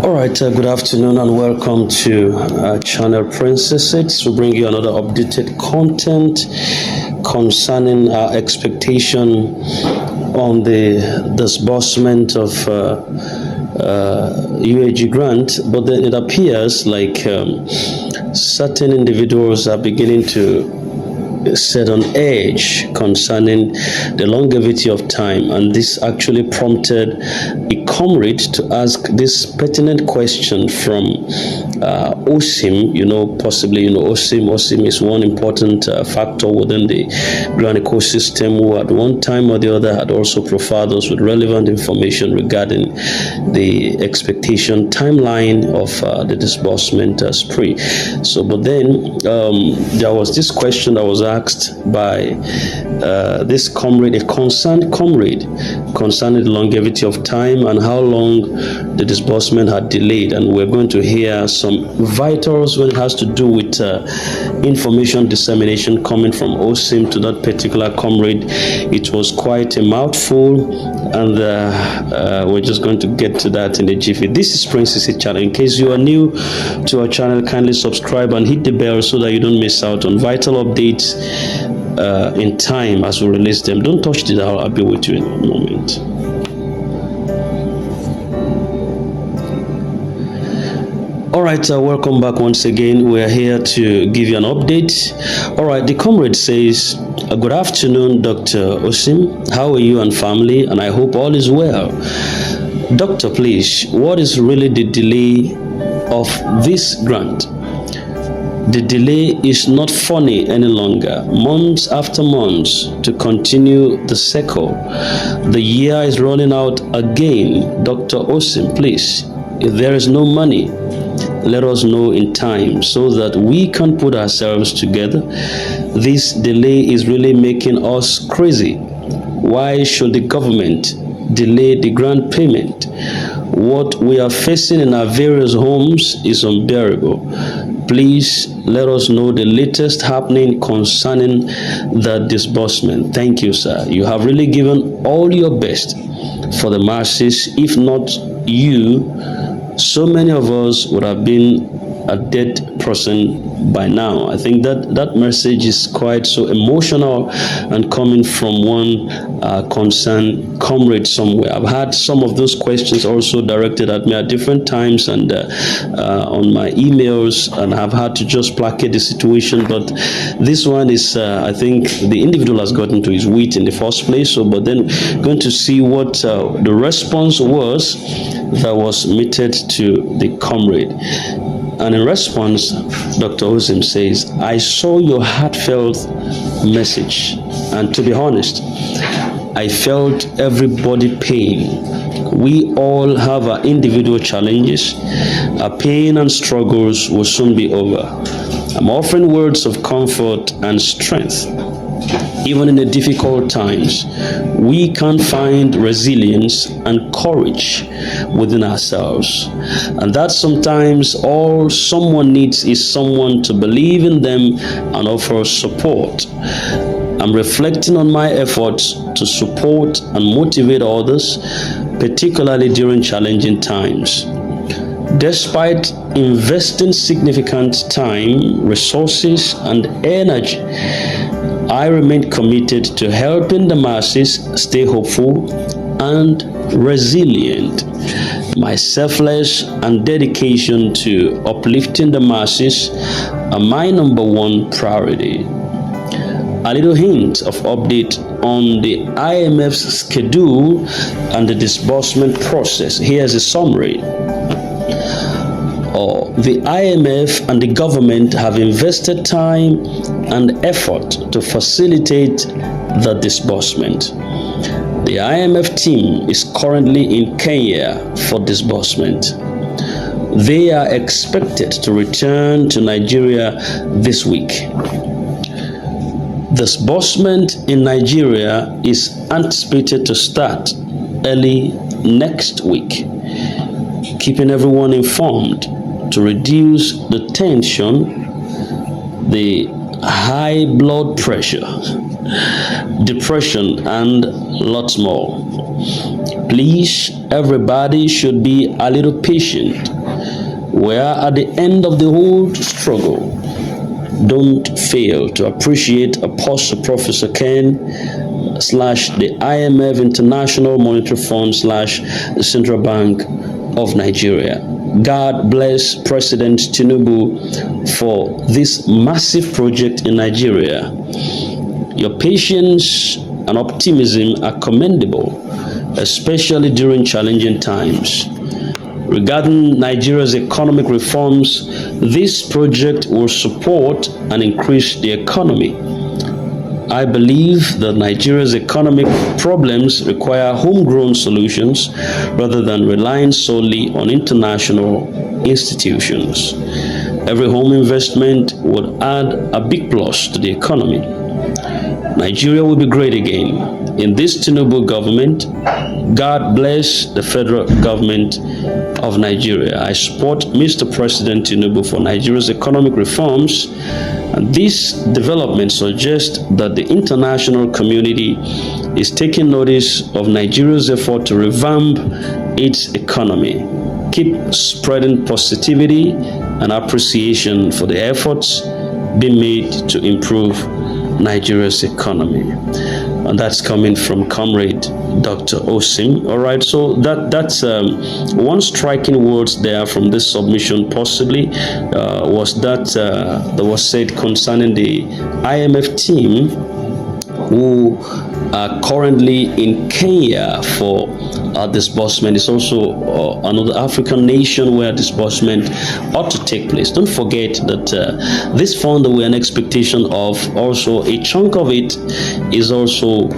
All right, good afternoon and welcome to channel Princess 6. We bring you another updated content concerning our expectation on the disbursement of UAG grant, but then it appears like certain individuals are beginning to set on edge concerning the longevity of time, and this actually prompted a comrade to ask this pertinent question from OSIM. Possibly, OSIM is one important factor within the grant ecosystem, who at one time or the other had also provided us with relevant information regarding the expectation timeline of the disbursement spree. So, but then there was this question that was asked by this comrade, a concerned comrade, concerning the longevity of time and how long the disbursement had delayed. And we're going to hear some vitals when it has to do with information dissemination coming from OSIM to that particular comrade. It was quite a mouthful, and we're just going to get to that in a jiffy. This is Princess channel. In case you are new to our channel, kindly subscribe and hit the bell so that you don't miss out on vital updates in time as we release them. Don't touch the dial. I'll be with you in a moment. All right, welcome back once again. We're here to give you an update. All right, the comrade says, good afternoon, Dr. Osim. How are you and family? And I hope all is well. Doctor, please, what is really the delay of this grant? The delay is not funny any longer. Months after months to continue the cycle. The year is running out again. Dr. Osim, please, if there is no money, let us know in time so that we can put ourselves together. This delay is really making us crazy. Why should the government delay the grant payment? What we are facing in our various homes is unbearable. Please let us know the latest happening concerning the disbursement. Thank you, sir. You have really given all your best for the masses. If not you, so many of us would have been a dead person by now. I think that message is quite so emotional and coming from one concerned comrade somewhere. I've had some of those questions also directed at me at different times and on my emails, and I've had to just placate the situation. But this one is, I think the individual has gotten to his wit in the first place. So, but then going to see what the response was that was meted to the comrade. And in response, Dr. Osim says, I saw your heartfelt message, and to be honest, I felt everybody pain. We all have our individual challenges. Our pain and struggles will soon be over. I'm offering words of comfort and strength. Even in the difficult times, we can find resilience and courage within ourselves. And that sometimes all someone needs is someone to believe in them and offer support. I'm reflecting on my efforts to support and motivate others, particularly during challenging times. Despite investing significant time, resources, and energy, I remain committed to helping the masses stay hopeful and resilient. My selfless and dedication to uplifting the masses are my number one priority. A little hint of update on the IMF's schedule and the disbursement process. Here's a summary. The IMF and the government have invested time and effort to facilitate the disbursement. The IMF team is currently in Kenya for disbursement. They are expected to return to Nigeria this week. Disbursement in Nigeria is anticipated to start early next week. Keeping everyone informed to reduce the tension, the high blood pressure, depression, and lots more. Please, everybody should be a little patient We are at the end of the whole struggle. Don't fail to appreciate Apostle Professor Ken / the IMF International Monetary Fund / the Central Bank of Nigeria. God bless President Tinubu for this massive project in Nigeria. Your patience and optimism are commendable, especially during challenging times. Regarding Nigeria's economic reforms, this project will support and increase the economy. I believe that Nigeria's economic problems require homegrown solutions rather than relying solely on international institutions. Every home investment would add a big plus to the economy. Nigeria will be great again. In this Tinubu government, God bless the federal government of Nigeria. I support Mr. President Tinubu for Nigeria's economic reforms, and this development suggests that the international community is taking notice of Nigeria's effort to revamp its economy. Keep spreading positivity and appreciation for the efforts being made to improve Nigeria's economy. And that's coming from Comrade Dr. Osim. All right, so that's one striking words there from this submission possibly was that was said concerning the IMF team who are currently in Kenya for disbursement. It's also another African nation where disbursement ought to take place. Don't forget that this fund that we're in expectation of, also a chunk of it is also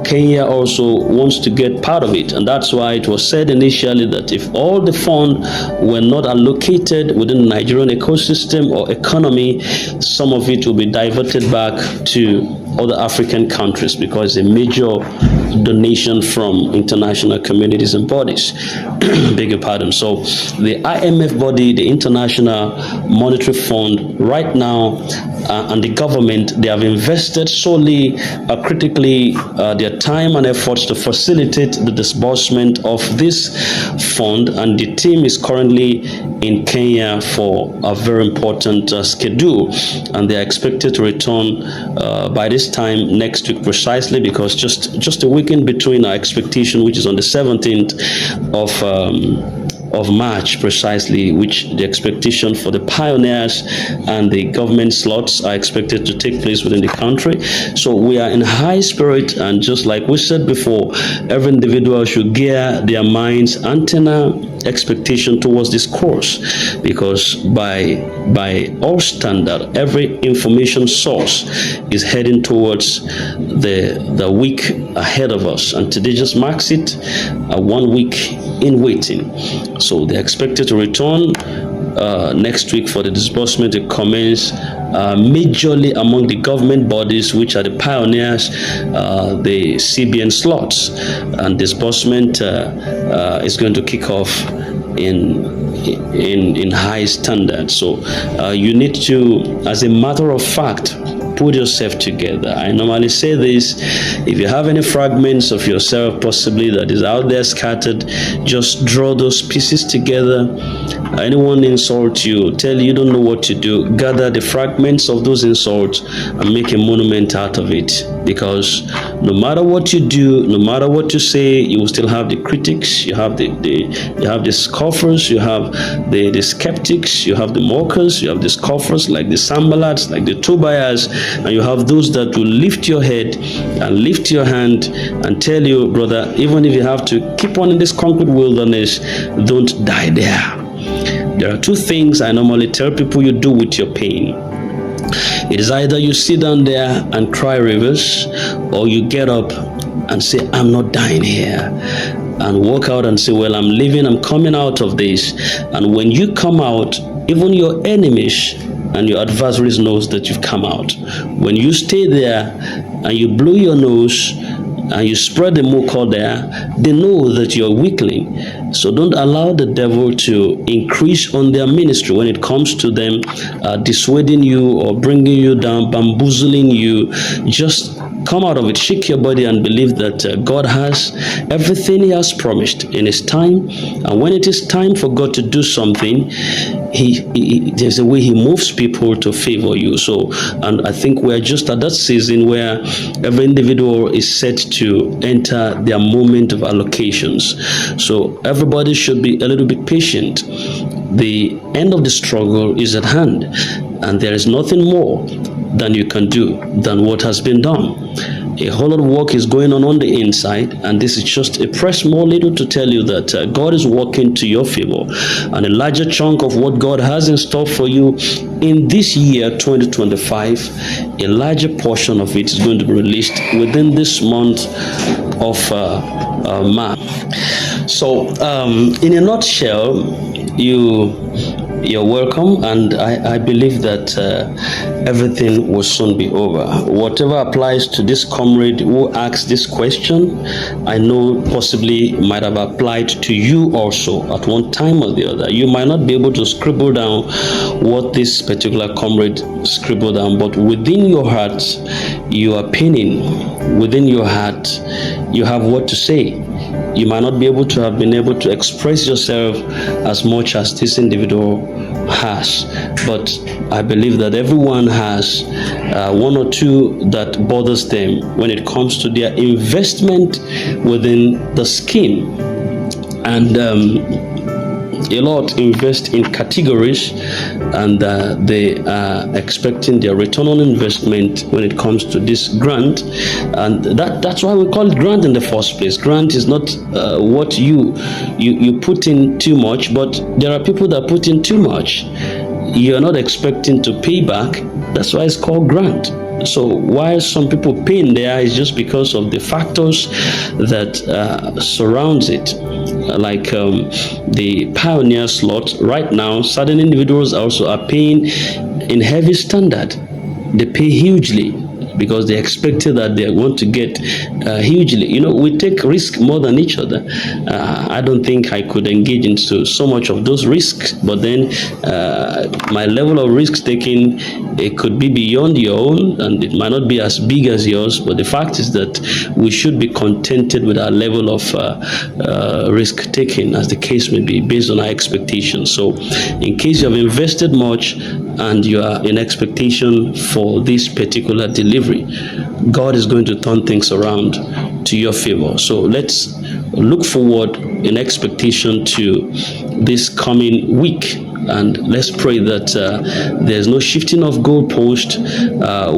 Kenya also wants to get part of it, and that's why it was said initially that if all the fund were not allocated within the Nigerian ecosystem or economy, some of it will be diverted back to other African countries because a major donation from international communities and bodies. Beg your pardon. So the IMF body, the International Monetary Fund, right now, and the government, they have invested solely, critically, their time and efforts to facilitate the disbursement of this fund, and the team is currently in Kenya for a very important schedule, and they are expected to return by this time next week precisely, because just a weekend between our expectation, which is on the 17th of March precisely, which the expectation for the pioneers and the government slots are expected to take place within the country. So we are in high spirit, and just like we said before, every individual should gear their minds, antenna, expectation towards this course, because by all standard, every information source is heading towards the week ahead of us, and today just marks it 1 week in waiting. So they're expected to return next week for the disbursement to commence majorly among the government bodies, which are the pioneers, the CBN slots, and disbursement is going to kick off in high standard. So you need to, as a matter of fact, put yourself together. I normally say this: if you have any fragments of yourself possibly that is out there scattered, just draw those pieces together. Anyone insult you, tell you don't know what to do, gather the fragments of those insults and make a monument out of it. Because no matter what you do, no matter what you say, you will still have the critics, you have the scoffers, you have the skeptics, you have the mockers, you have the scoffers like the Sambalats, like the Tobias, and you have those that will lift your head and lift your hand and tell you, brother, even if you have to keep on in this concrete wilderness, don't die there. There are two things I normally tell people you do with your pain. It is either you sit down there and cry rivers, or you get up and say, I'm not dying here, and walk out and say, well, I'm leaving, I'm coming out of this. And when you come out, even your enemies and your adversaries knows that you've come out. When you stay there and you blow your nose and you spread the mucor there, they know that you're a weakling. So don't allow the devil to increase on their ministry when it comes to them dissuading you or bringing you down, bamboozling you. Just Come out of it, shake your body, and believe that God has everything He has promised in His time. And when it is time for God to do something, there's a way He moves people to favor you. So, and I think we're just at that season where every individual is set to enter their moment of allocations. So everybody should be a little bit patient. The end of the struggle is at hand, and there is nothing more than you can do than what has been done. A whole lot of work is going on the inside, and this is just a press more little to tell you that God is working to your favor, and a larger chunk of what God has in store for you in this year 2025, a larger portion of it is going to be released within this month of March. So in a nutshell, you're welcome, and I believe that everything will soon be over. Whatever applies to this comrade who asked this question, I know possibly might have applied to you also at one time or the other. You might not be able to scribble down what this particular comrade scribbled down, but within your heart, you are penning. Within your heart, you have what to say. You might not be able to have been able to express yourself as much as this individual has, but I believe that everyone has one or two that bothers them when it comes to their investment within the scheme. And a lot invest in categories, and they are expecting their return on investment when it comes to this grant, and that's why we call it grant in the first place. Grant is not what you put in too much, but there are people that put in too much. You're not expecting to pay back. That's why it's called grant. So why some people pay in there is just because of the factors that surrounds it. Like the pioneer slot right now, certain individuals also are paying in heavy standard. They pay hugely because they expected that they want to get hugely. You know, we take risk more than each other. I don't think I could engage into so much of those risks, but then my level of risk taking, it could be beyond your own, and it might not be as big as yours, but the fact is that we should be contented with our level of risk taking, as the case may be, based on our expectations. So in case you have invested much and you are in expectation for this particular delivery, God is going to turn things around to your favor. So let's look forward in expectation to this coming week, and let's pray that there's no shifting of goalpost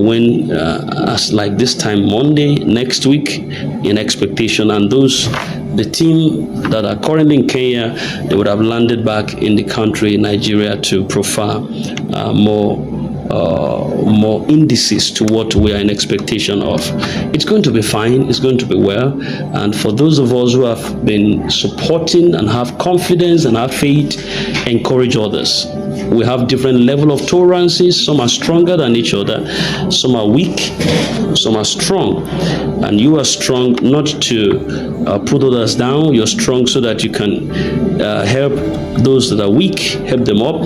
when as like this time Monday next week, in expectation. And the team that are currently in Kenya, they would have landed back in the country, Nigeria, to profile more indices to what we are in expectation of. It's going to be fine. It's going to be well. And for those of us who have been supporting and have confidence and have faith, encourage others. We have different level of tolerances. Some are stronger than each other. Some are weak. Some are strong. And you are strong not to put others down. You're strong so that you can help those that are weak, help them up.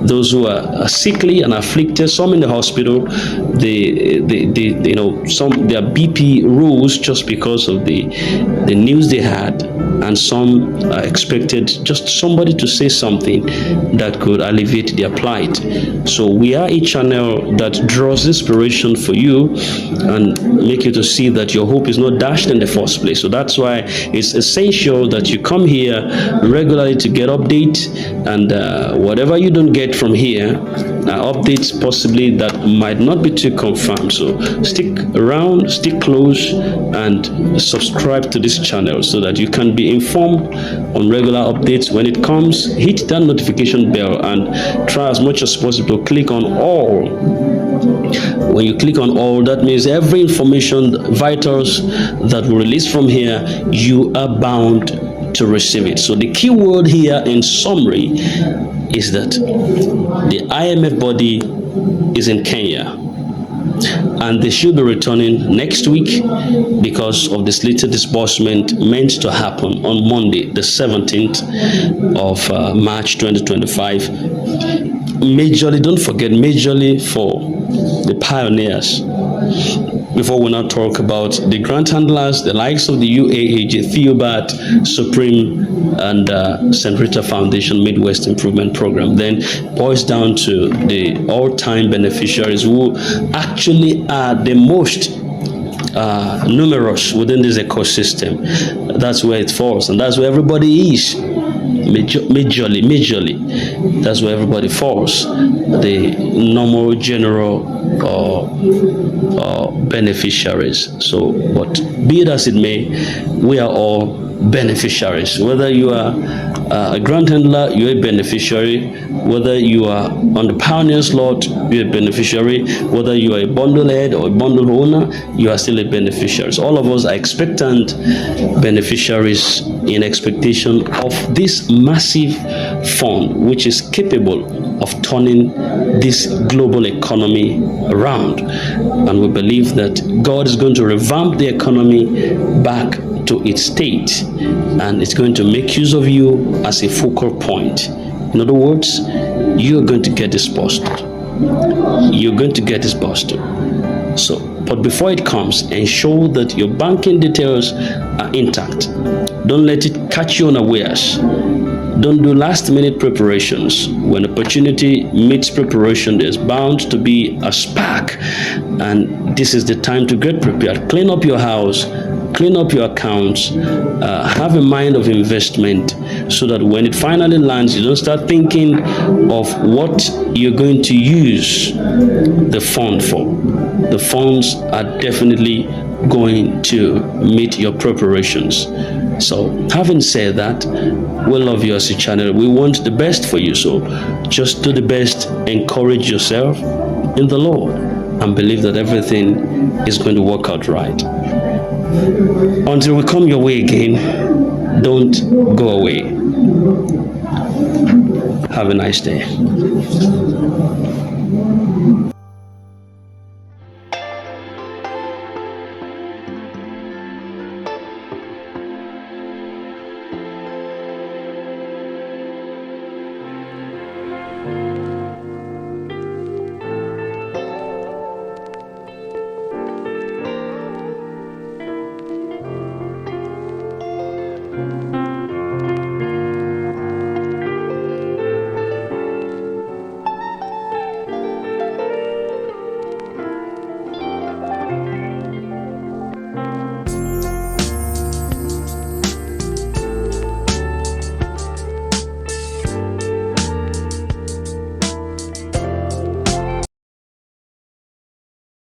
Those who are sickly and afflicted, some in the hospital, some their BP rose just because of the news they had, and some expected just somebody to say something that could alleviate their plight. So we are a channel that draws inspiration for you and make you to see that your hope is not dashed in the first place. So that's why it's essential that you come here regularly to get updates, and whatever you don't get from here, updates possibly that might not be too confirmed. So stick around, stick close, and subscribe to this channel so that you can be informed on regular updates when it comes. Hit that notification bell and try as much as possible to click on all. When you click on all, that means every information, vitals that we release from here, you are bound to receive it. So the key word here in summary is that the IMF body is in Kenya, and they should be returning next week because of this little disbursement meant to happen on Monday, the 17th of March 2025. Majorly, don't forget, majorly for the pioneers. before we now talk about the grant handlers, the likes of the UAAG, Theobat, Supreme, and St. Rita Foundation Midwest Improvement Program, then boils down to the all-time beneficiaries who actually are the most numerous within this ecosystem. That's where it falls, and that's where everybody is. Majorly, that's where everybody falls. The normal general beneficiaries. So, but be it as it may, we are all beneficiaries. Whether you are a grant handler, you're a beneficiary. Whether you are on the pioneer slot, you're a beneficiary. Whether you are a bundle head or a bundle owner, you are still a beneficiary. So all of us are expectant beneficiaries in expectation of this massive fund, which is capable of turning this global economy around. And we believe that God is going to revamp the economy back to its state, and it's going to make use of you as a focal point. In other words, you're going to get disbursed. You're going to get disbursed. So, but before it comes, ensure that your banking details are intact. Don't let it catch you unawares. Don't do last-minute preparations. When opportunity meets preparation, there's bound to be a spark, and this is the time to get prepared. Clean up your house, clean up your accounts, have a mind of investment, so that when it finally lands, you don't start thinking of what you're going to use the fund for. The funds are definitely going to meet your preparations. So, having said that, we love you as a channel. We want the best for you. So, just do the best, encourage yourself in the Lord, and believe that everything is going to work out right. Until we come your way again, don't go away. Have a nice day.